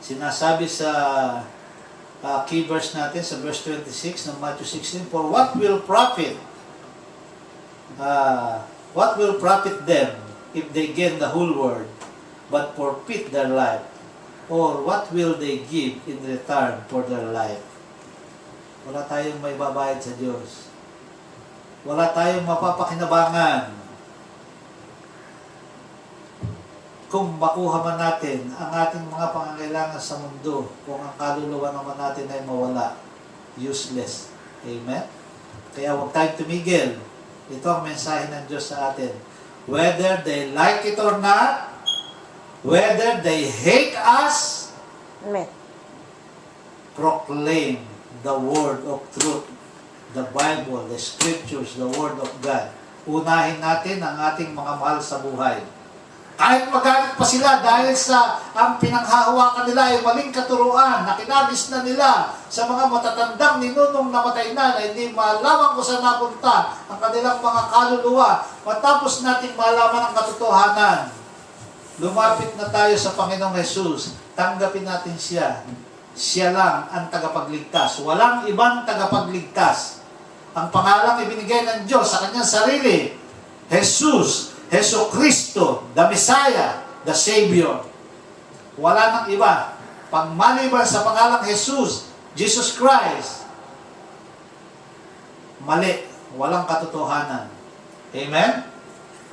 Sinasabi sa key verse natin, sa verse 26 ng Matthew 16, For what will profit them if they gain the whole world, but forfeit their life? Or what will they give in return for their life? Wala tayong may babayad sa Diyos. Wala tayong mapapakinabangan kung makuha man natin ang ating mga pangangailangan sa mundo, kung ang kaluluwa naman natin ay mawala. Useless. Amen? Kaya huwag tayong tumigil. Ito ang mensahe ng Diyos sa atin. Whether they like it or not, whether they hate us, Amen. proclaim the word of truth, the Bible, the scriptures, the word of God. Unahin natin ang ating mga mahal sa buhay. Kahit magalit pa sila dahil sa ang pinanghahawakan nila ay maling katuruan na kinabis na nila sa mga matatandang ninunong namatay na hindi malaman kung saan napunta ang kanilang mga kaluluwa. Matapos nating malaman ang katotohanan, lumapit na tayo sa Panginoong Jesus. Tanggapin natin siya. Siya lang ang tagapagligtas. Walang ibang tagapagligtas. Ang pangalang ibinigay ng Diyos sa kanyang sarili, Jesus, Heso Kristo, the Messiah, the Savior. Wala nang iba. Pag maliban sa pangalang Jesus, Jesus Christ, mali. Walang katotohanan. Amen?